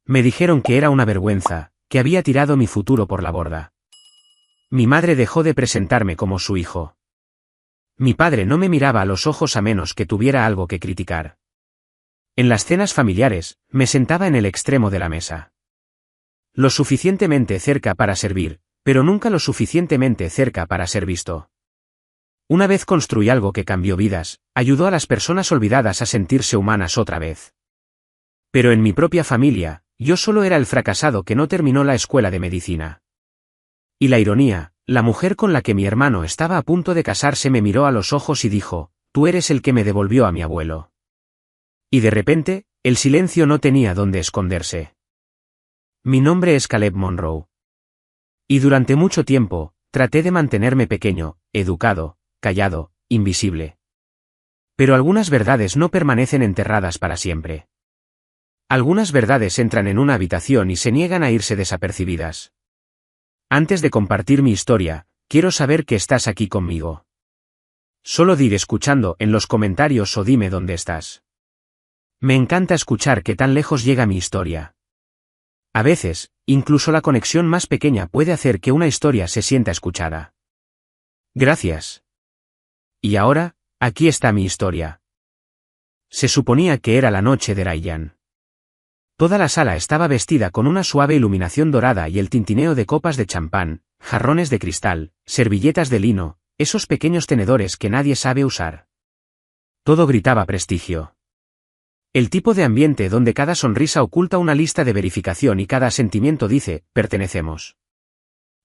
Me dijeron que era una vergüenza, que había tirado mi futuro por la borda. Mi madre dejó de presentarme como su hijo. Mi padre no me miraba a los ojos a menos que tuviera algo que criticar. En las cenas familiares, me sentaba en el extremo de la mesa. Lo suficientemente cerca para servir, pero nunca lo suficientemente cerca para ser visto. Una vez construí algo que cambió vidas, ayudó a las personas olvidadas a sentirse humanas otra vez. Pero en mi propia familia, yo solo era el fracasado que no terminó la escuela de medicina. Y la ironía, la mujer con la que mi hermano estaba a punto de casarse me miró a los ojos y dijo, «Tú eres el que me devolvió a mi abuelo». Y de repente, el silencio no tenía dónde esconderse. Mi nombre es Caleb Monroe. Y durante mucho tiempo, traté de mantenerme pequeño, educado, callado, invisible. Pero algunas verdades no permanecen enterradas para siempre. Algunas verdades entran en una habitación y se niegan a irse desapercibidas. Antes de compartir mi historia, quiero saber que estás aquí conmigo. Solo di escuchando en los comentarios o dime dónde estás. Me encanta escuchar qué tan lejos llega mi historia. A veces, incluso la conexión más pequeña puede hacer que una historia se sienta escuchada. Gracias. Y ahora, aquí está mi historia. Se suponía que era la noche de Ryan. Toda la sala estaba vestida con una suave iluminación dorada y el tintineo de copas de champán, jarrones de cristal, servilletas de lino, esos pequeños tenedores que nadie sabe usar. Todo gritaba prestigio. El tipo de ambiente donde cada sonrisa oculta una lista de verificación y cada sentimiento dice, pertenecemos.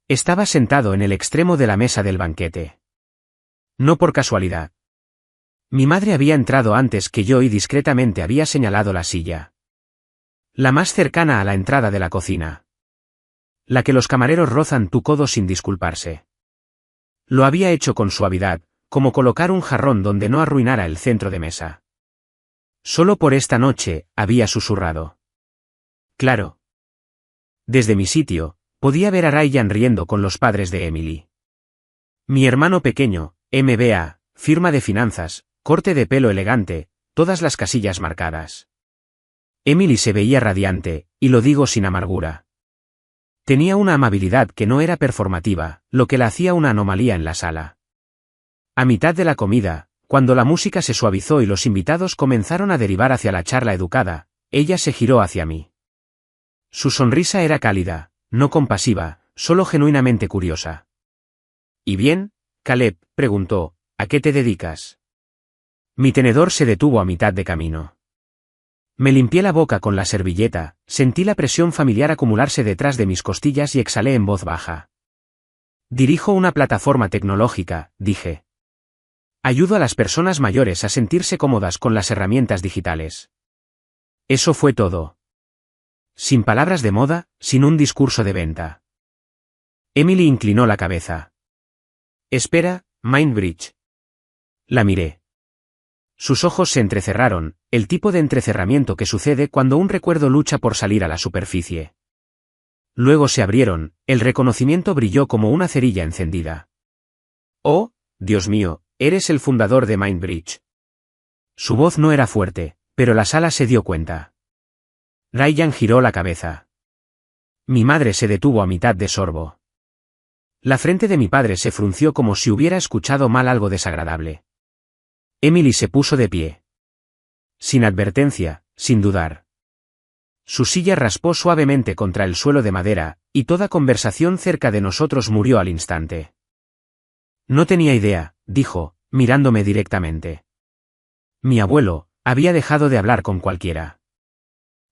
Estaba sentado en el extremo de la mesa del banquete. No por casualidad. Mi madre había entrado antes que yo y discretamente había señalado la silla. La más cercana a la entrada de la cocina. La que los camareros rozan tu codo sin disculparse. Lo había hecho con suavidad, como colocar un jarrón donde no arruinara el centro de mesa. Solo por esta noche, había susurrado. Claro. Desde mi sitio, podía ver a Ryan riendo con los padres de Emily. Mi hermano pequeño, MBA, firma de finanzas, corte de pelo elegante, todas las casillas marcadas. Emily se veía radiante, y lo digo sin amargura. Tenía una amabilidad que no era performativa, lo que la hacía una anomalía en la sala. A mitad de la comida, cuando la música se suavizó y los invitados comenzaron a derivar hacia la charla educada, ella se giró hacia mí. Su sonrisa era cálida, no compasiva, solo genuinamente curiosa. «¿Y bien, Caleb?», preguntó, «¿a qué te dedicas?». Mi tenedor se detuvo a mitad de camino. Me limpié la boca con la servilleta, sentí la presión familiar acumularse detrás de mis costillas y exhalé en voz baja. «Dirijo una plataforma tecnológica», dije. «Ayudo a las personas mayores a sentirse cómodas con las herramientas digitales». Eso fue todo. Sin palabras de moda, sin un discurso de venta. Emily inclinó la cabeza. «Espera, Mindbridge». La miré. Sus ojos se entrecerraron, el tipo de entrecerramiento que sucede cuando un recuerdo lucha por salir a la superficie. Luego se abrieron, el reconocimiento brilló como una cerilla encendida. «Oh, Dios mío, eres el fundador de Mindbridge». Su voz no era fuerte, pero la sala se dio cuenta. Ryan giró la cabeza. Mi madre se detuvo a mitad de sorbo. La frente de mi padre se frunció como si hubiera escuchado mal algo desagradable. Emily se puso de pie. Sin advertencia, sin dudar. Su silla raspó suavemente contra el suelo de madera, y toda conversación cerca de nosotros murió al instante. «No tenía idea», dijo, mirándome directamente. Mi abuelo había dejado de hablar con cualquiera.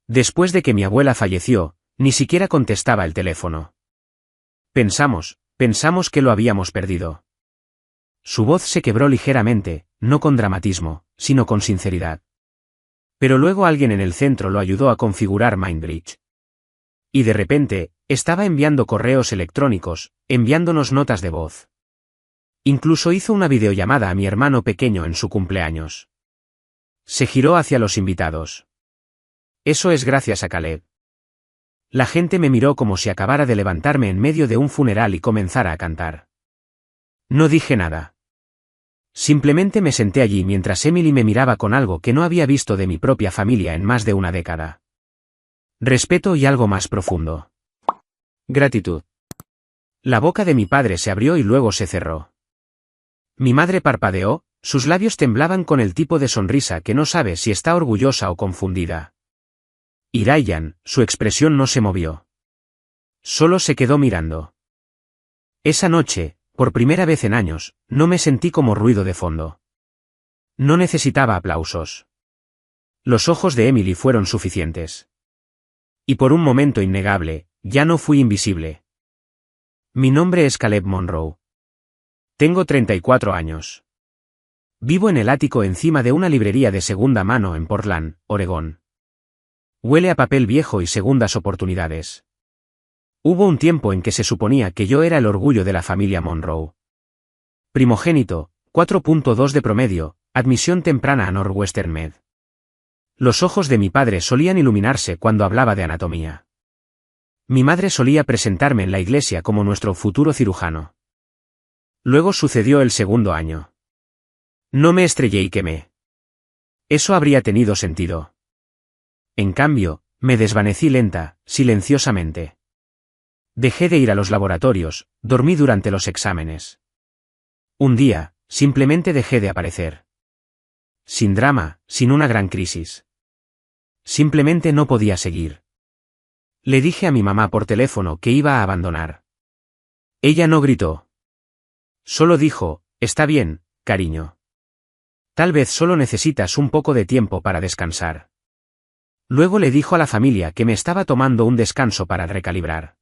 Después de que mi abuela falleció, ni siquiera contestaba el teléfono. Pensamos que lo habíamos perdido. Su voz se quebró ligeramente, no con dramatismo, sino con sinceridad. Pero luego alguien en el centro lo ayudó a configurar Mindbridge. Y de repente, estaba enviando correos electrónicos, enviándonos notas de voz. Incluso hizo una videollamada a mi hermano pequeño en su cumpleaños. Se giró hacia los invitados. «Eso es gracias a Caleb». La gente me miró como si acabara de levantarme en medio de un funeral y comenzara a cantar. No dije nada. Simplemente me senté allí mientras Emily me miraba con algo que no había visto de mi propia familia en más de una década. Respeto y algo más profundo. Gratitud. La boca de mi padre se abrió y luego se cerró. Mi madre parpadeó, sus labios temblaban con el tipo de sonrisa que no sabe si está orgullosa o confundida. Y Ryan, su expresión no se movió. Solo se quedó mirando. Esa noche, por primera vez en años, no me sentí como ruido de fondo. No necesitaba aplausos. Los ojos de Emily fueron suficientes. Y por un momento innegable, ya no fui invisible. Mi nombre es Caleb Monroe. Tengo 34 años. Vivo en el ático encima de una librería de segunda mano en Portland, Oregón. Huele a papel viejo y segundas oportunidades. Hubo un tiempo en que se suponía que yo era el orgullo de la familia Monroe. Primogénito, 4.2 de promedio, admisión temprana a Northwestern Med. Los ojos de mi padre solían iluminarse cuando hablaba de anatomía. Mi madre solía presentarme en la iglesia como nuestro futuro cirujano. Luego sucedió el segundo año. No me estrellé y quemé. Eso habría tenido sentido. En cambio, me desvanecí lenta, silenciosamente. Dejé de ir a los laboratorios, dormí durante los exámenes. Un día, simplemente dejé de aparecer. Sin drama, sin una gran crisis. Simplemente no podía seguir. Le dije a mi mamá por teléfono que iba a abandonar. Ella no gritó. Solo dijo, está bien, cariño. Tal vez solo necesitas un poco de tiempo para descansar. Luego le dijo a la familia que me estaba tomando un descanso para recalibrar.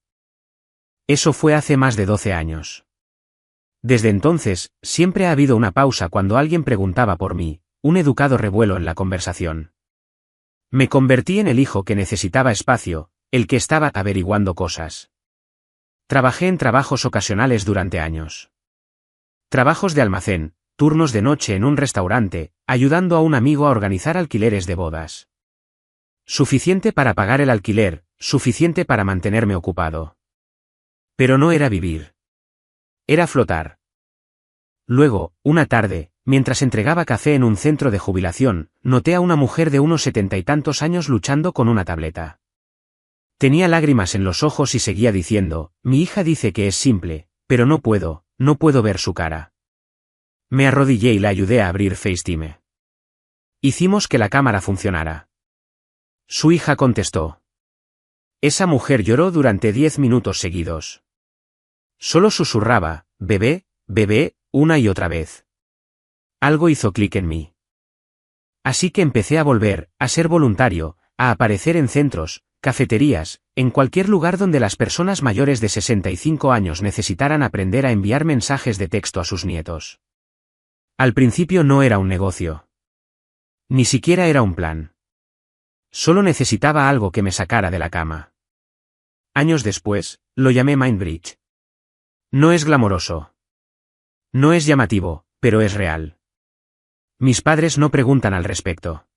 Eso fue hace más de 12 años. Desde entonces, siempre ha habido una pausa cuando alguien preguntaba por mí, un educado revuelo en la conversación. Me convertí en el hijo que necesitaba espacio, el que estaba averiguando cosas. Trabajé en trabajos ocasionales durante años. Trabajos de almacén, turnos de noche en un restaurante, ayudando a un amigo a organizar alquileres de bodas. Suficiente para pagar el alquiler, suficiente para mantenerme ocupado. Pero no era vivir. Era flotar. Luego, una tarde, mientras entregaba café en un centro de jubilación, noté a una mujer de unos 70 y tantos años luchando con una tableta. Tenía lágrimas en los ojos y seguía diciendo, mi hija dice que es simple, pero no puedo ver su cara. Me arrodillé y la ayudé a abrir FaceTime. Hicimos que la cámara funcionara. Su hija contestó. Esa mujer lloró durante 10 minutos seguidos. Solo susurraba, bebé, bebé, una y otra vez. Algo hizo clic en mí. Así que empecé a volver, a ser voluntario, a aparecer en centros, cafeterías, en cualquier lugar donde las personas mayores de 65 años necesitaran aprender a enviar mensajes de texto a sus nietos. Al principio no era un negocio. Ni siquiera era un plan. Solo necesitaba algo que me sacara de la cama. Años después, lo llamé Mindbridge. No es glamoroso. No es llamativo, pero es real. Mis padres no preguntan al respecto.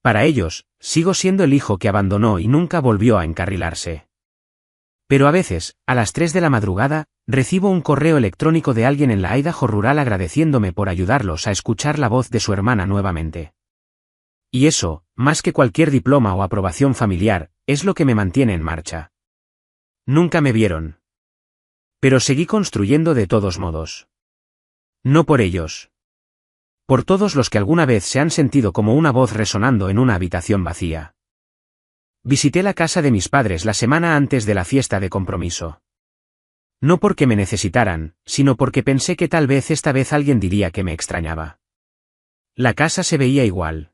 Para ellos, sigo siendo el hijo que abandonó y nunca volvió a encarrilarse. Pero a veces, a las 3 de la madrugada, recibo un correo electrónico de alguien en la Idaho rural agradeciéndome por ayudarlos a escuchar la voz de su hermana nuevamente. Y eso, más que cualquier diploma o aprobación familiar, es lo que me mantiene en marcha. Nunca me vieron. Pero seguí construyendo de todos modos. No por ellos. Por todos los que alguna vez se han sentido como una voz resonando en una habitación vacía. Visité la casa de mis padres la semana antes de la fiesta de compromiso. No porque me necesitaran, sino porque pensé que tal vez esta vez alguien diría que me extrañaba. La casa se veía igual.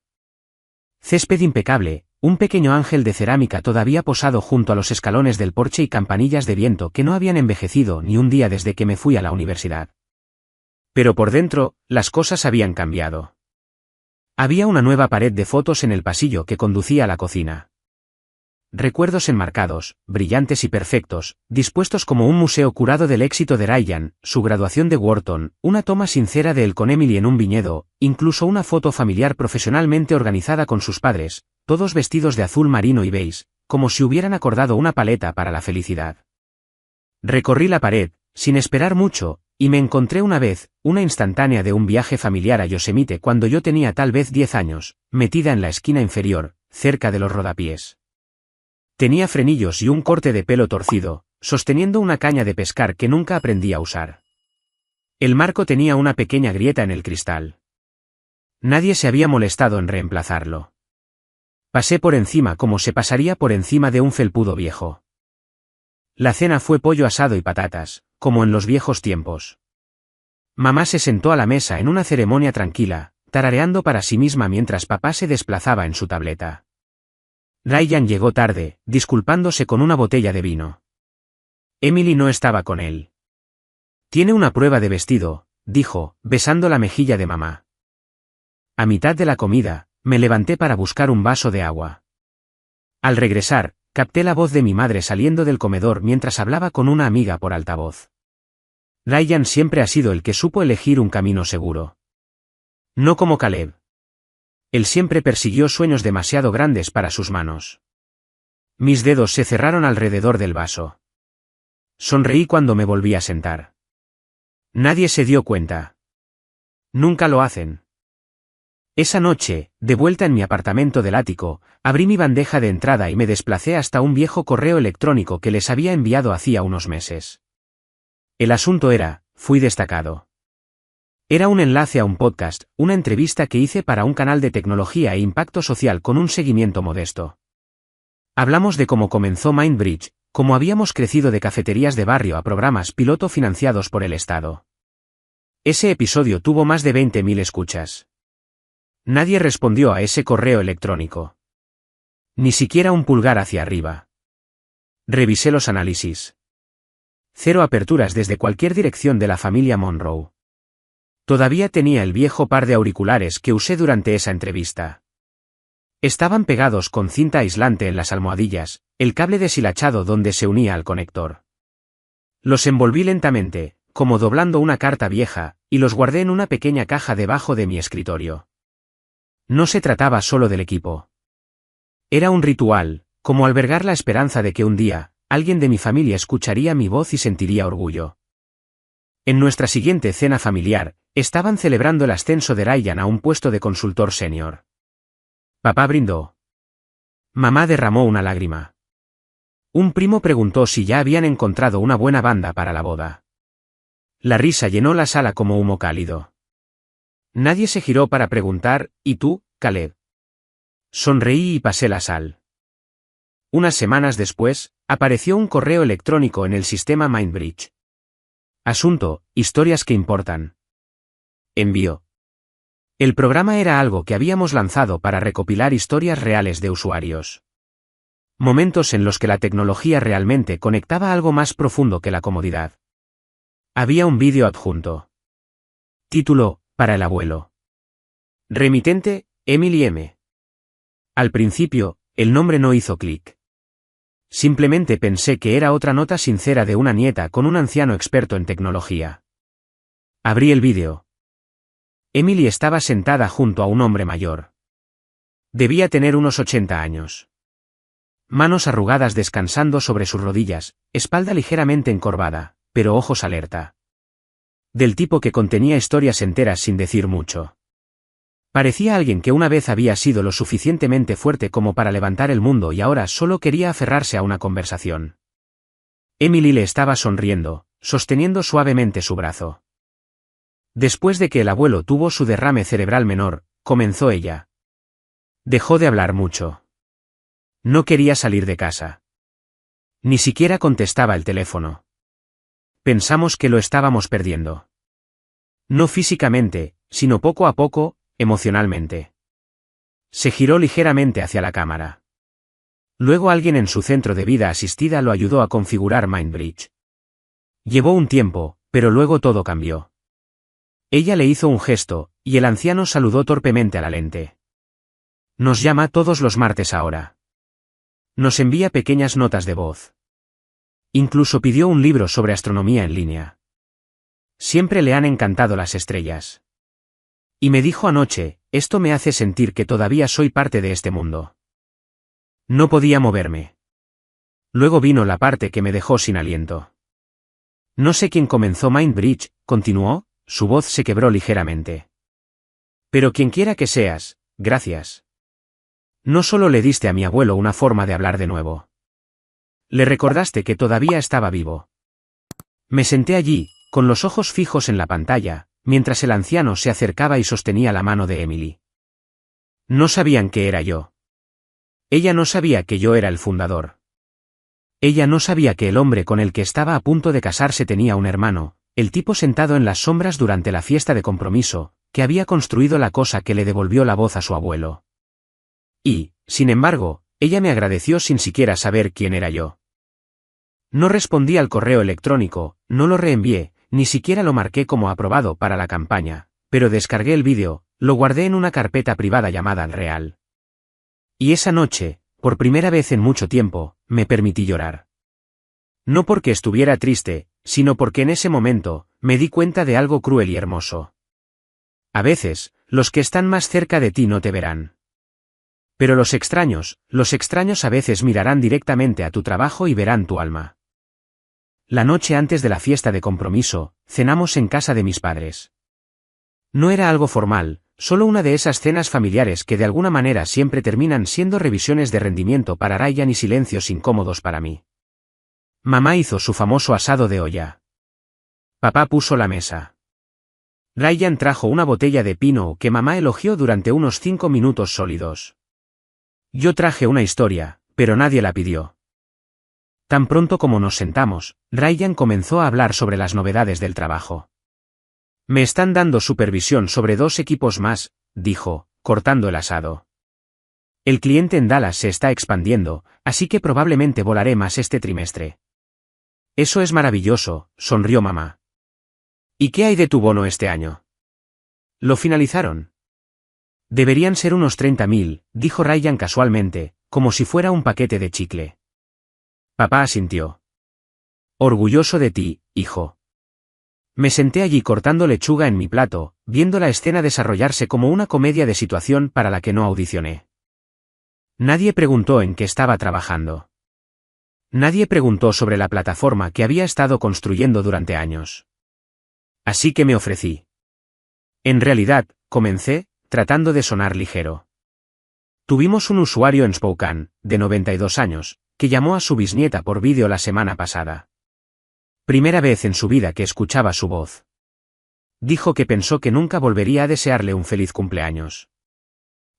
Césped impecable, un pequeño ángel de cerámica todavía posado junto a los escalones del porche y campanillas de viento que no habían envejecido ni un día desde que me fui a la universidad. Pero por dentro, las cosas habían cambiado. Había una nueva pared de fotos en el pasillo que conducía a la cocina. Recuerdos enmarcados, brillantes y perfectos, dispuestos como un museo curado del éxito de Ryan, su graduación de Wharton, una toma sincera de él con Emily en un viñedo, incluso una foto familiar profesionalmente organizada con sus padres, todos vestidos de azul marino y beige, como si hubieran acordado una paleta para la felicidad. Recorrí la pared, sin esperar mucho, y me encontré una instantánea de un viaje familiar a Yosemite cuando yo tenía tal vez 10 años, metida en la esquina inferior, cerca de los rodapiés. Tenía frenillos y un corte de pelo torcido, sosteniendo una caña de pescar que nunca aprendí a usar. El marco tenía una pequeña grieta en el cristal. Nadie se había molestado en reemplazarlo. Pasé por encima como se pasaría por encima de un felpudo viejo. La cena fue pollo asado y patatas, como en los viejos tiempos. Mamá se sentó a la mesa en una ceremonia tranquila, tarareando para sí misma mientras papá se desplazaba en su tableta. Ryan llegó tarde, disculpándose con una botella de vino. Emily no estaba con él. Tiene una prueba de vestido, dijo, besando la mejilla de mamá. A mitad de la comida, me levanté para buscar un vaso de agua. Al regresar, capté la voz de mi madre saliendo del comedor mientras hablaba con una amiga por altavoz. Ryan siempre ha sido el que supo elegir un camino seguro. No como Caleb. Él siempre persiguió sueños demasiado grandes para sus manos. Mis dedos se cerraron alrededor del vaso. Sonreí cuando me volví a sentar. Nadie se dio cuenta. Nunca lo hacen. Esa noche, de vuelta en mi apartamento del ático, abrí mi bandeja de entrada y me desplacé hasta un viejo correo electrónico que les había enviado hacía unos meses. El asunto era, fui destacado. Era un enlace a un podcast, una entrevista que hice para un canal de tecnología e impacto social con un seguimiento modesto. Hablamos de cómo comenzó Mindbridge, cómo habíamos crecido de cafeterías de barrio a programas piloto financiados por el Estado. Ese episodio tuvo más de 20.000 escuchas. Nadie respondió a ese correo electrónico. Ni siquiera un pulgar hacia arriba. Revisé los análisis. 0 aperturas desde cualquier dirección de la familia Monroe. Todavía tenía el viejo par de auriculares que usé durante esa entrevista. Estaban pegados con cinta aislante en las almohadillas, el cable deshilachado donde se unía al conector. Los envolví lentamente, como doblando una carta vieja, y los guardé en una pequeña caja debajo de mi escritorio. No se trataba solo del equipo. Era un ritual, como albergar la esperanza de que un día, alguien de mi familia escucharía mi voz y sentiría orgullo. En nuestra siguiente cena familiar, estaban celebrando el ascenso de Ryan a un puesto de consultor senior. Papá brindó. Mamá derramó una lágrima. Un primo preguntó si ya habían encontrado una buena banda para la boda. La risa llenó la sala como humo cálido. Nadie se giró para preguntar, ¿y tú, Caleb? Sonreí y pasé la sal. Unas semanas después, apareció un correo electrónico en el sistema Mindbridge. Asunto, historias que importan. Envío. El programa era algo que habíamos lanzado para recopilar historias reales de usuarios. Momentos en los que la tecnología realmente conectaba algo más profundo que la comodidad. Había un vídeo adjunto. Título, para el abuelo. Remitente, Emily M. Al principio, el nombre no hizo clic. Simplemente pensé que era otra nota sincera de una nieta con un anciano experto en tecnología. Abrí el vídeo. Emily estaba sentada junto a un hombre mayor. Debía tener unos 80 años. Manos arrugadas descansando sobre sus rodillas, espalda ligeramente encorvada, pero ojos alerta. Del tipo que contenía historias enteras sin decir mucho. Parecía alguien que una vez había sido lo suficientemente fuerte como para levantar el mundo y ahora solo quería aferrarse a una conversación. Emily le estaba sonriendo, sosteniendo suavemente su brazo. Después de que el abuelo tuvo su derrame cerebral menor, comenzó ella. Dejó de hablar mucho. No quería salir de casa. Ni siquiera contestaba el teléfono. Pensamos que lo estábamos perdiendo. No físicamente, sino poco a poco, emocionalmente. Se giró ligeramente hacia la cámara. Luego alguien en su centro de vida asistida lo ayudó a configurar Mindbridge. Llevó un tiempo, pero luego todo cambió. Ella le hizo un gesto, y el anciano saludó torpemente a la lente. Nos llama todos los martes ahora. Nos envía pequeñas notas de voz. Incluso pidió un libro sobre astronomía en línea. Siempre le han encantado las estrellas. Y me dijo anoche, esto me hace sentir que todavía soy parte de este mundo. No podía moverme. Luego vino la parte que me dejó sin aliento. No sé quién comenzó Mindbridge, continuó, su voz se quebró ligeramente. Pero quienquiera que seas, gracias. No solo le diste a mi abuelo una forma de hablar de nuevo. Le recordaste que todavía estaba vivo. Me senté allí, con los ojos fijos en la pantalla, mientras el anciano se acercaba y sostenía la mano de Emily. No sabían que era yo. Ella no sabía que yo era el fundador. Ella no sabía que el hombre con el que estaba a punto de casarse tenía un hermano, el tipo sentado en las sombras durante la fiesta de compromiso, que había construido la cosa que le devolvió la voz a su abuelo. Y, sin embargo, ella me agradeció sin siquiera saber quién era yo. No respondí al correo electrónico, no lo reenvié, ni siquiera lo marqué como aprobado para la campaña, pero descargué el vídeo, lo guardé en una carpeta privada llamada Al Real. Y esa noche, por primera vez en mucho tiempo, me permití llorar. No porque estuviera triste, sino porque en ese momento, me di cuenta de algo cruel y hermoso. A veces, los que están más cerca de ti no te verán. Pero los extraños a veces mirarán directamente a tu trabajo y verán tu alma. La noche antes de la fiesta de compromiso, cenamos en casa de mis padres. No era algo formal, solo una de esas cenas familiares que de alguna manera siempre terminan siendo revisiones de rendimiento para Ryan y silencios incómodos para mí. Mamá hizo su famoso asado de olla. Papá puso la mesa. Ryan trajo una botella de pino que mamá elogió durante unos 5 minutos sólidos. Yo traje una historia, pero nadie la pidió. Tan pronto como nos sentamos, Ryan comenzó a hablar sobre las novedades del trabajo. Me están dando supervisión sobre 2 equipos más, dijo, cortando el asado. El cliente en Dallas se está expandiendo, así que probablemente volaré más este trimestre. Eso es maravilloso, sonrió mamá. ¿Y qué hay de tu bono este año? ¿Lo finalizaron? Deberían ser unos 30.000, dijo Ryan casualmente, como si fuera un paquete de chicle. Papá asintió. Orgulloso de ti, hijo. Me senté allí cortando lechuga en mi plato, viendo la escena desarrollarse como una comedia de situación para la que no audicioné. Nadie preguntó en qué estaba trabajando. Nadie preguntó sobre la plataforma que había estado construyendo durante años. Así que me ofrecí. En realidad, comencé, tratando de sonar ligero. Tuvimos un usuario en Spokane, de 92 años, que llamó a su bisnieta por vídeo la semana pasada. Primera vez en su vida que escuchaba su voz. Dijo que pensó que nunca volvería a desearle un feliz cumpleaños.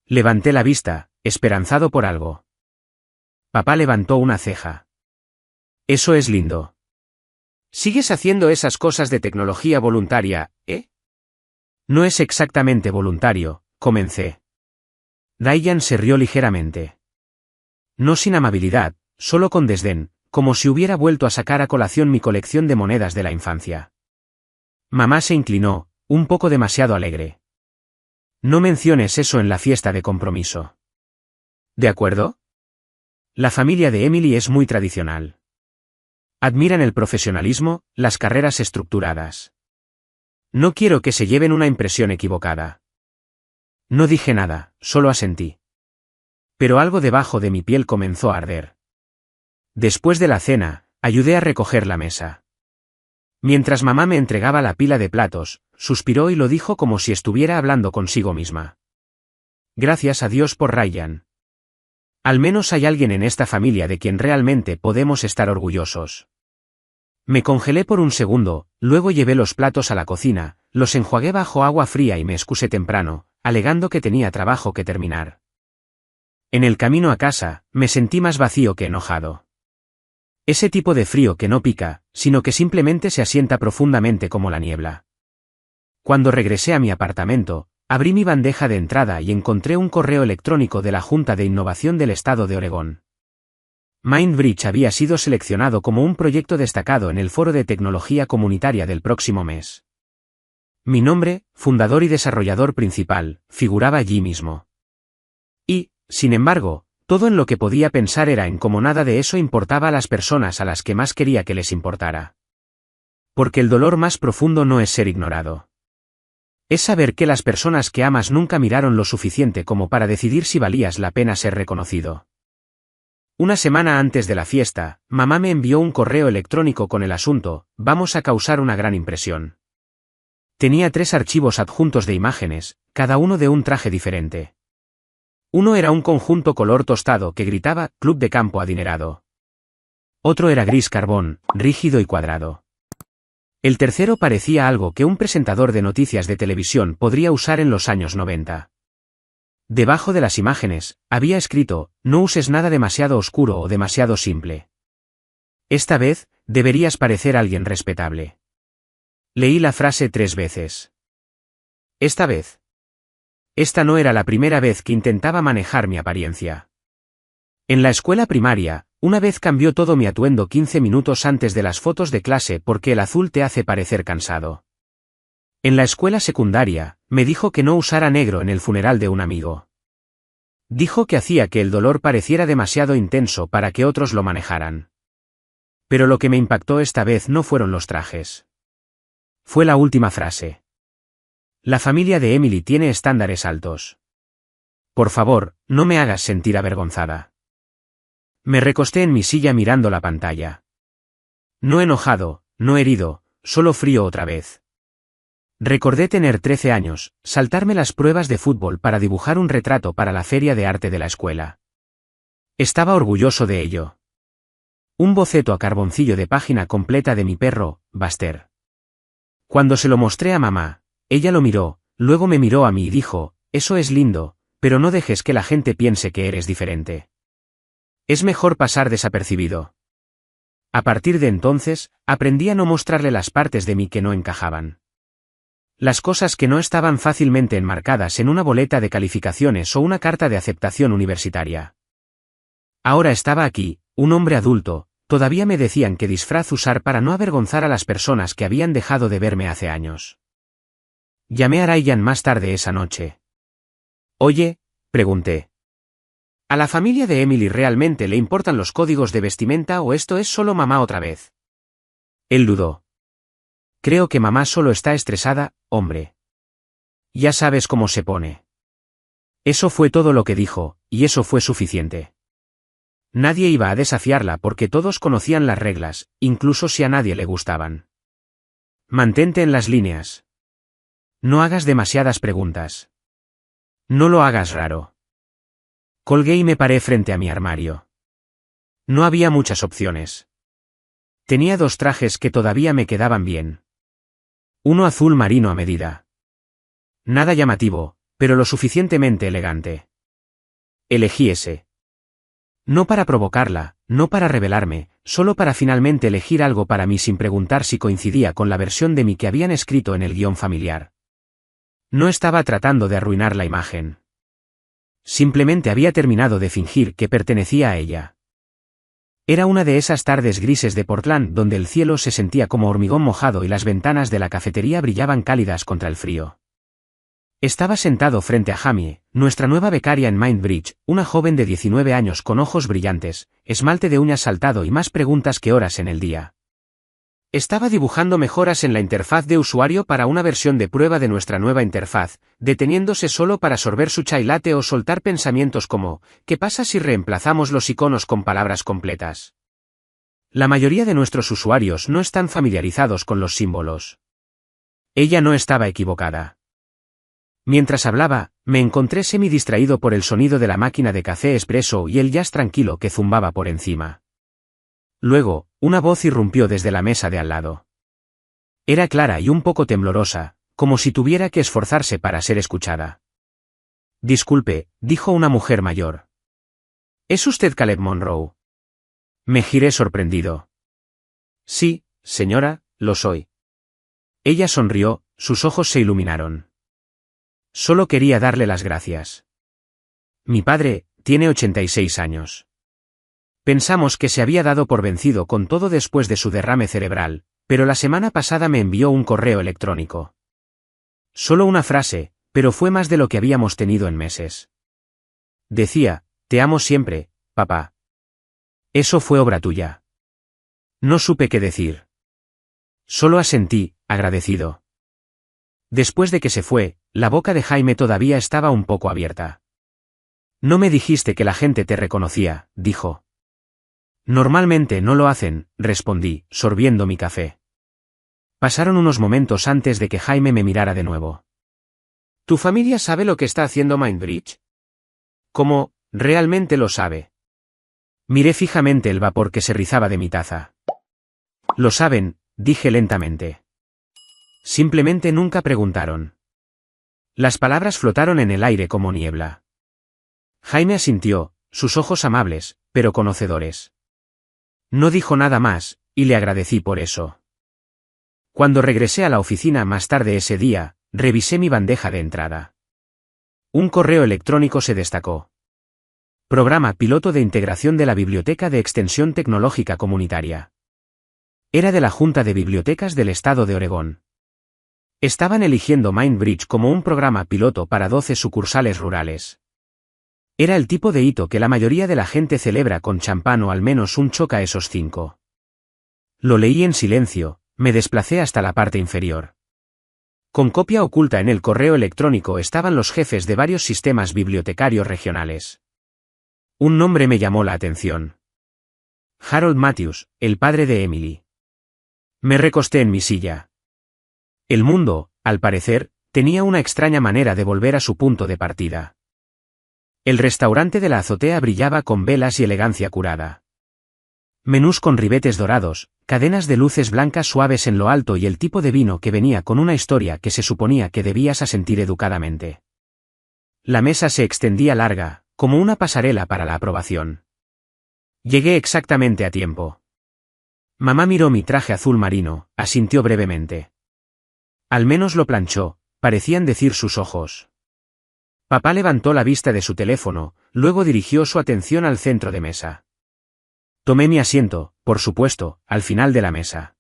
Levanté la vista, esperanzado por algo. Papá levantó una ceja. Eso es lindo. ¿Sigues haciendo esas cosas de tecnología voluntaria, eh? No es exactamente voluntario, comencé. Ryan se rió ligeramente. No sin amabilidad, solo con desdén, como si hubiera vuelto a sacar a colación mi colección de monedas de la infancia. Mamá se inclinó, un poco demasiado alegre. No menciones eso en la fiesta de compromiso. ¿De acuerdo? La familia de Emily es muy tradicional. Admiran el profesionalismo, las carreras estructuradas. No quiero que se lleven una impresión equivocada. No dije nada, solo asentí. Pero algo debajo de mi piel comenzó a arder. Después de la cena, ayudé a recoger la mesa. Mientras mamá me entregaba la pila de platos, suspiró y lo dijo como si estuviera hablando consigo misma. Gracias a Dios por Ryan. Al menos hay alguien en esta familia de quien realmente podemos estar orgullosos. Me congelé por un segundo, luego llevé los platos a la cocina, los enjuagué bajo agua fría y me excusé temprano, alegando que tenía trabajo que terminar. En el camino a casa, me sentí más vacío que enojado. Ese tipo de frío que no pica, sino que simplemente se asienta profundamente como la niebla. Cuando regresé a mi apartamento, abrí mi bandeja de entrada y encontré un correo electrónico de la Junta de Innovación del Estado de Oregón. Mindbridge había sido seleccionado como un proyecto destacado en el Foro de Tecnología Comunitaria del próximo mes. Mi nombre, fundador y desarrollador principal, figuraba allí mismo. Y, sin embargo, todo en lo que podía pensar era en cómo nada de eso importaba a las personas a las que más quería que les importara. Porque el dolor más profundo no es ser ignorado. Es saber que las personas que amas nunca miraron lo suficiente como para decidir si valías la pena ser reconocido. Una semana antes de la fiesta, mamá me envió un correo electrónico con el asunto: vamos a causar una gran impresión. Tenía 3 archivos adjuntos de imágenes, cada uno de un traje diferente. Uno era un conjunto color tostado que gritaba: Club de Campo Adinerado. Otro era gris carbón, rígido y cuadrado. El tercero parecía algo que un presentador de noticias de televisión podría usar en los años 90. Debajo de las imágenes, había escrito, no uses nada demasiado oscuro o demasiado simple. Esta vez, deberías parecer alguien respetable. Leí la frase 3 veces. Esta vez. Esta no era la primera vez que intentaba manejar mi apariencia. En la escuela primaria, una vez cambió todo mi atuendo 15 minutos antes de las fotos de clase porque el azul te hace parecer cansado. En la escuela secundaria, me dijo que no usara negro en el funeral de un amigo. Dijo que hacía que el dolor pareciera demasiado intenso para que otros lo manejaran. Pero lo que me impactó esta vez no fueron los trajes. Fue la última frase. La familia de Emily tiene estándares altos. Por favor, no me hagas sentir avergonzada. Me recosté en mi silla mirando la pantalla. No enojado, no herido, solo frío otra vez. Recordé tener 13 años, saltarme las pruebas de fútbol para dibujar un retrato para la feria de arte de la escuela. Estaba orgulloso de ello. Un boceto a carboncillo de página completa de mi perro, Buster. Cuando se lo mostré a mamá, ella lo miró, luego me miró a mí y dijo, eso es lindo, pero no dejes que la gente piense que eres diferente. Es mejor pasar desapercibido. A partir de entonces, aprendí a no mostrarle las partes de mí que no encajaban. Las cosas que no estaban fácilmente enmarcadas en una boleta de calificaciones o una carta de aceptación universitaria. Ahora estaba aquí, un hombre adulto, todavía me decían qué disfraz usar para no avergonzar a las personas que habían dejado de verme hace años. Llamé a Ryan más tarde esa noche. Oye, pregunté. ¿A la familia de Emily realmente le importan los códigos de vestimenta o esto es solo mamá otra vez? Él dudó. Creo que mamá solo está estresada, hombre. Ya sabes cómo se pone. Eso fue todo lo que dijo, y eso fue suficiente. Nadie iba a desafiarla porque todos conocían las reglas, incluso si a nadie le gustaban. Mantente en las líneas. No hagas demasiadas preguntas. No lo hagas raro. Colgué y me paré frente a mi armario. No había muchas opciones. Tenía 2 trajes que todavía me quedaban bien. Uno azul marino a medida. Nada llamativo, pero lo suficientemente elegante. Elegí ese. No para provocarla, no para rebelarme, solo para finalmente elegir algo para mí sin preguntar si coincidía con la versión de mí que habían escrito en el guión familiar. No estaba tratando de arruinar la imagen. Simplemente había terminado de fingir que pertenecía a ella. Era una de esas tardes grises de Portland donde el cielo se sentía como hormigón mojado y las ventanas de la cafetería brillaban cálidas contra el frío. Estaba sentado frente a Jamie, nuestra nueva becaria en Mindbridge, una joven de 19 años con ojos brillantes, esmalte de uñas saltado y más preguntas que horas en el día. Estaba dibujando mejoras en la interfaz de usuario para una versión de prueba de nuestra nueva interfaz, deteniéndose solo para sorber su chai latte o soltar pensamientos como, ¿qué pasa si reemplazamos los iconos con palabras completas? La mayoría de nuestros usuarios no están familiarizados con los símbolos. Ella no estaba equivocada. Mientras hablaba, me encontré semi-distraído por el sonido de la máquina de café expreso y el jazz tranquilo que zumbaba por encima. Luego, una voz irrumpió desde la mesa de al lado. Era clara y un poco temblorosa, como si tuviera que esforzarse para ser escuchada. Disculpe, dijo una mujer mayor. ¿Es usted Caleb Monroe? Me giré sorprendido. Sí, señora, lo soy. Ella sonrió, sus ojos se iluminaron. Solo quería darle las gracias. Mi padre, tiene 86 años. Pensamos que se había dado por vencido con todo después de su derrame cerebral, pero la semana pasada me envió un correo electrónico. Solo una frase, pero fue más de lo que habíamos tenido en meses. Decía, te amo siempre, papá. Eso fue obra tuya. No supe qué decir. Solo asentí, agradecido. Después de que se fue, la boca de Jaime todavía estaba un poco abierta. No me dijiste que la gente te reconocía, dijo. Normalmente no lo hacen, respondí, sorbiendo mi café. Pasaron unos momentos antes de que Jaime me mirara de nuevo. ¿Tu familia sabe lo que está haciendo Mindbridge? ¿Cómo, realmente lo sabe? Miré fijamente el vapor que se rizaba de mi taza. Lo saben, dije lentamente. Simplemente nunca preguntaron. Las palabras flotaron en el aire como niebla. Jaime asintió, sus ojos amables, pero conocedores. No dijo nada más, y le agradecí por eso. Cuando regresé a la oficina más tarde ese día, revisé mi bandeja de entrada. Un correo electrónico se destacó. Programa piloto de integración de la Biblioteca de Extensión Tecnológica Comunitaria. Era de la Junta de Bibliotecas del Estado de Oregón. Estaban eligiendo Mindbridge como un programa piloto para 12 sucursales rurales. Era el tipo de hito que la mayoría de la gente celebra con champán o al menos un choca esos 5. Lo leí en silencio, me desplacé hasta la parte inferior. Con copia oculta en el correo electrónico estaban los jefes de varios sistemas bibliotecarios regionales. Un nombre me llamó la atención. Harold Matthews, el padre de Emily. Me recosté en mi silla. El mundo, al parecer, tenía una extraña manera de volver a su punto de partida. El restaurante de la azotea brillaba con velas y elegancia curada. Menús con ribetes dorados, cadenas de luces blancas suaves en lo alto y el tipo de vino que venía con una historia que se suponía que debías asentir educadamente. La mesa se extendía larga, como una pasarela para la aprobación. Llegué exactamente a tiempo. Mamá miró mi traje azul marino, asintió brevemente. Al menos lo planchó, parecían decir sus ojos. Papá levantó la vista de su teléfono, luego dirigió su atención al centro de mesa. Tomé mi asiento, por supuesto, al final de la mesa.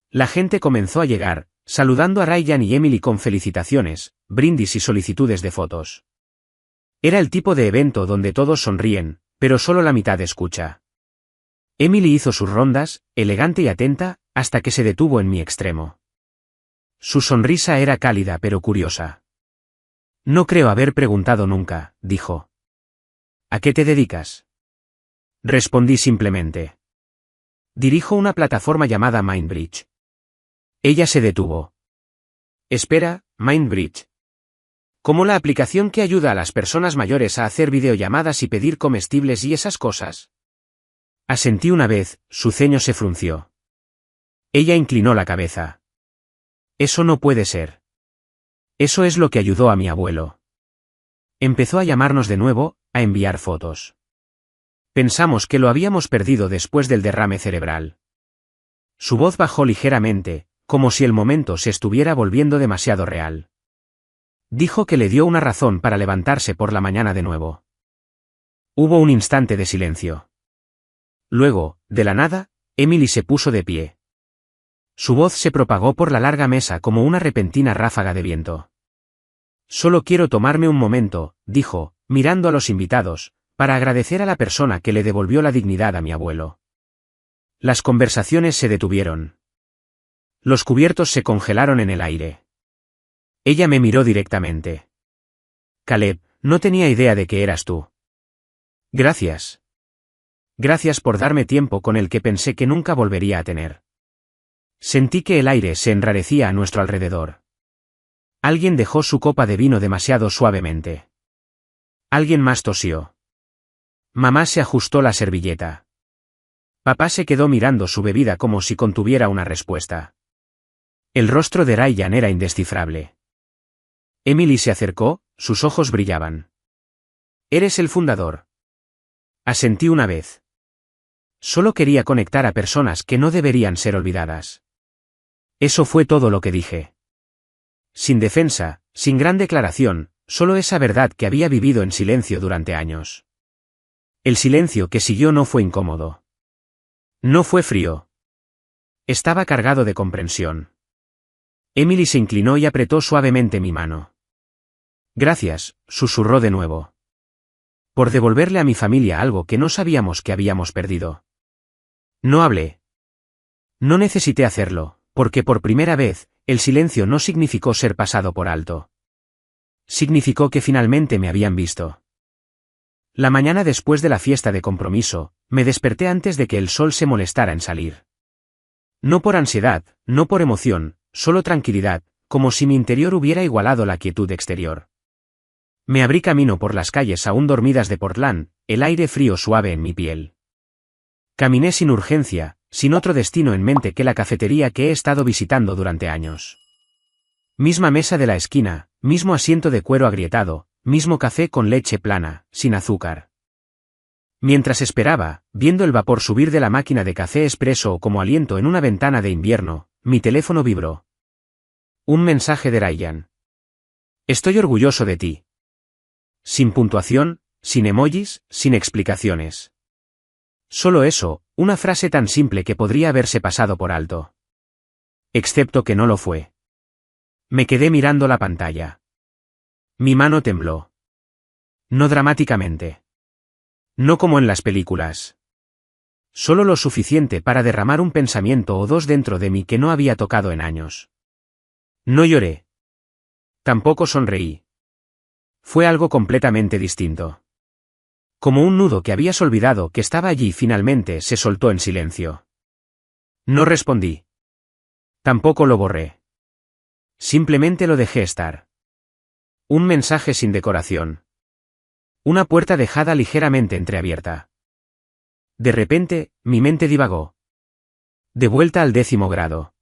La gente comenzó a llegar, saludando a Ryan y Emily con felicitaciones, brindis y solicitudes de fotos. Era el tipo de evento donde todos sonríen, pero solo la mitad escucha. Emily hizo sus rondas, elegante y atenta, hasta que se detuvo en mi extremo. Su sonrisa era cálida pero curiosa. No creo haber preguntado nunca, dijo. ¿A qué te dedicas? Respondí simplemente. Dirijo una plataforma llamada Mindbridge. Ella se detuvo. Espera, Mindbridge. ¿Como la aplicación que ayuda a las personas mayores a hacer videollamadas y pedir comestibles y esas cosas? Asentí una vez, su ceño se frunció. Ella inclinó la cabeza. Eso no puede ser. Eso es lo que ayudó a mi abuelo. Empezó a llamarnos de nuevo, a enviar fotos. Pensamos que lo habíamos perdido después del derrame cerebral. Su voz bajó ligeramente, como si el momento se estuviera volviendo demasiado real. Dijo que le dio una razón para levantarse por la mañana de nuevo. Hubo un instante de silencio. Luego, de la nada, Emily se puso de pie. Su voz se propagó por la larga mesa como una repentina ráfaga de viento. Solo quiero tomarme un momento, dijo, mirando a los invitados, para agradecer a la persona que le devolvió la dignidad a mi abuelo. Las conversaciones se detuvieron. Los cubiertos se congelaron en el aire. Ella me miró directamente. Caleb, no tenía idea de que eras tú. Gracias. Gracias por darme tiempo con el que pensé que nunca volvería a tener. Sentí que el aire se enrarecía a nuestro alrededor. Alguien dejó su copa de vino demasiado suavemente. Alguien más tosió. Mamá se ajustó la servilleta. Papá se quedó mirando su bebida como si contuviera una respuesta. El rostro de Ryan era indescifrable. Emily se acercó, sus ojos brillaban. Eres el fundador. Asentí una vez. Solo quería conectar a personas que no deberían ser olvidadas. Eso fue todo lo que dije. Sin defensa, sin gran declaración, solo esa verdad que había vivido en silencio durante años. El silencio que siguió no fue incómodo. No fue frío. Estaba cargado de comprensión. Emily se inclinó y apretó suavemente mi mano. Gracias, susurró de nuevo. Por devolverle a mi familia algo que no sabíamos que habíamos perdido. No hablé. No necesité hacerlo, porque por primera vez, el silencio no significó ser pasado por alto. Significó que finalmente me habían visto. La mañana después de la fiesta de compromiso, me desperté antes de que el sol se molestara en salir. No por ansiedad, no por emoción, solo tranquilidad, como si mi interior hubiera igualado la quietud exterior. Me abrí camino por las calles aún dormidas de Portland, el aire frío suave en mi piel. Caminé sin urgencia, sin otro destino en mente que la cafetería que he estado visitando durante años. Misma mesa de la esquina, mismo asiento de cuero agrietado, mismo café con leche plana, sin azúcar. Mientras esperaba, viendo el vapor subir de la máquina de café expreso como aliento en una ventana de invierno, mi teléfono vibró. Un mensaje de Ryan. Estoy orgulloso de ti. Sin puntuación, sin emojis, sin explicaciones. Solo eso, una frase tan simple que podría haberse pasado por alto. Excepto que no lo fue. Me quedé mirando la pantalla. Mi mano tembló. No dramáticamente. No como en las películas. Solo lo suficiente para derramar un pensamiento o dos dentro de mí que no había tocado en años. No lloré. Tampoco sonreí. Fue algo completamente distinto. Como un nudo que habías olvidado que estaba allí finalmente se soltó en silencio. No respondí. Tampoco lo borré. Simplemente lo dejé estar. Un mensaje sin decoración. Una puerta dejada ligeramente entreabierta. De repente, mi mente divagó. De vuelta al 10º grado.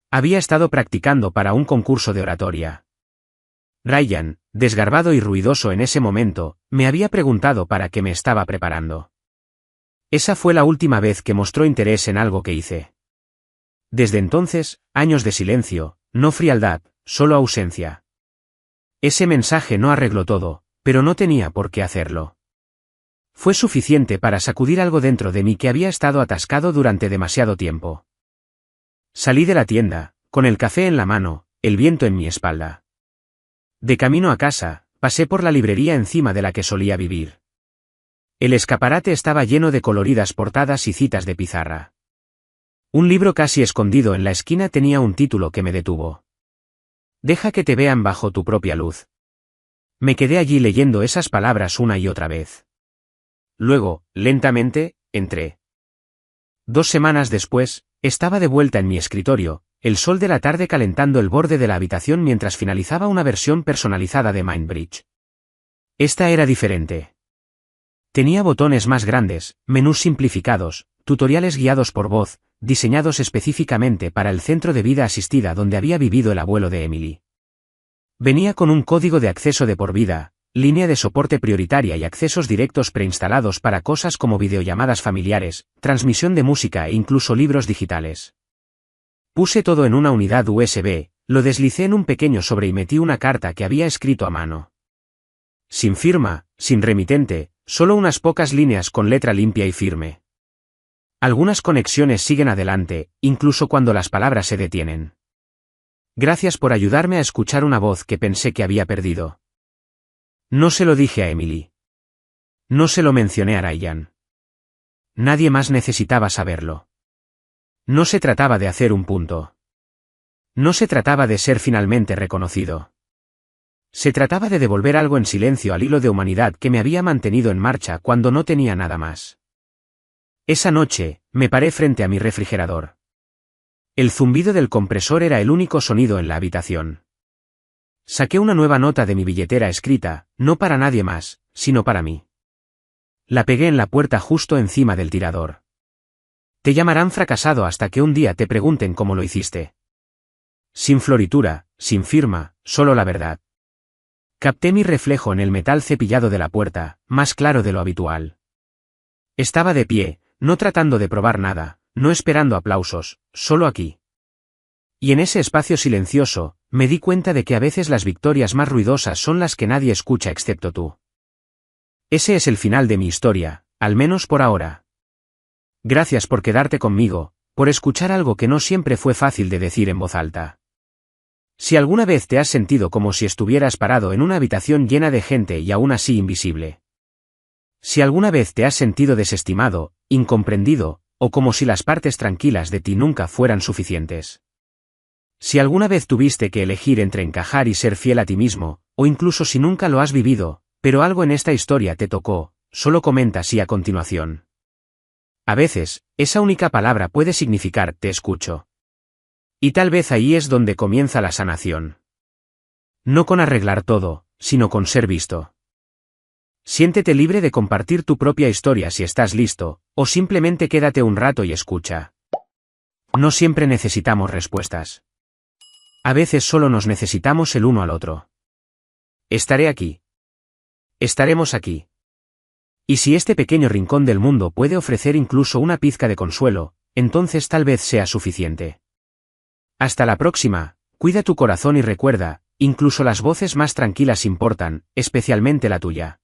Había estado practicando para un concurso de oratoria. Ryan, desgarbado y ruidoso en ese momento, me había preguntado para qué me estaba preparando. Esa fue la última vez que mostró interés en algo que hice. Desde entonces, años de silencio, no frialdad, solo ausencia. Ese mensaje no arregló todo, pero no tenía por qué hacerlo. Fue suficiente para sacudir algo dentro de mí que había estado atascado durante demasiado tiempo. Salí de la tienda, con el café en la mano, el viento en mi espalda. De camino a casa, pasé por la librería encima de la que solía vivir. El escaparate estaba lleno de coloridas portadas y citas de pizarra. Un libro casi escondido en la esquina tenía un título que me detuvo. Deja que te vean bajo tu propia luz. Me quedé allí leyendo esas palabras una y otra vez. Luego, lentamente, entré. 2 semanas después, estaba de vuelta en mi escritorio, el sol de la tarde calentando el borde de la habitación mientras finalizaba una versión personalizada de Mindbridge. Esta era diferente. Tenía botones más grandes, menús simplificados, tutoriales guiados por voz, diseñados específicamente para el centro de vida asistida donde había vivido el abuelo de Emily. Venía con un código de acceso de por vida, línea de soporte prioritaria y accesos directos preinstalados para cosas como videollamadas familiares, transmisión de música e incluso libros digitales. Puse todo en una unidad USB, lo deslicé en un pequeño sobre y metí una carta que había escrito a mano. Sin firma, sin remitente, solo unas pocas líneas con letra limpia y firme. Algunas conexiones siguen adelante, incluso cuando las palabras se detienen. Gracias por ayudarme a escuchar una voz que pensé que había perdido. No se lo dije a Emily. No se lo mencioné a Ryan. Nadie más necesitaba saberlo. No se trataba de hacer un punto. No se trataba de ser finalmente reconocido. Se trataba de devolver algo en silencio al hilo de humanidad que me había mantenido en marcha cuando no tenía nada más. Esa noche, me paré frente a mi refrigerador. El zumbido del compresor era el único sonido en la habitación. Saqué una nueva nota de mi billetera escrita, no para nadie más, sino para mí. La pegué en la puerta justo encima del tirador. Te llamarán fracasado hasta que un día te pregunten cómo lo hiciste. Sin floritura, sin firma, solo la verdad. Capté mi reflejo en el metal cepillado de la puerta, más claro de lo habitual. Estaba de pie, no tratando de probar nada, no esperando aplausos, solo aquí. Y en ese espacio silencioso, me di cuenta de que a veces las victorias más ruidosas son las que nadie escucha excepto tú. Ese es el final de mi historia, al menos por ahora. Gracias por quedarte conmigo, por escuchar algo que no siempre fue fácil de decir en voz alta. Si alguna vez te has sentido como si estuvieras parado en una habitación llena de gente y aún así invisible. Si alguna vez te has sentido desestimado, incomprendido, o como si las partes tranquilas de ti nunca fueran suficientes. Si alguna vez tuviste que elegir entre encajar y ser fiel a ti mismo, o incluso si nunca lo has vivido, pero algo en esta historia te tocó, solo comenta sí a continuación. A veces, esa única palabra puede significar te escucho. Y tal vez ahí es donde comienza la sanación. No con arreglar todo, sino con ser visto. Siéntete libre de compartir tu propia historia si estás listo, o simplemente quédate un rato y escucha. No siempre necesitamos respuestas. A veces solo nos necesitamos el uno al otro. Estaré aquí. Estaremos aquí. Y si este pequeño rincón del mundo puede ofrecer incluso una pizca de consuelo, entonces tal vez sea suficiente. Hasta la próxima, cuida tu corazón y recuerda, incluso las voces más tranquilas importan, especialmente la tuya.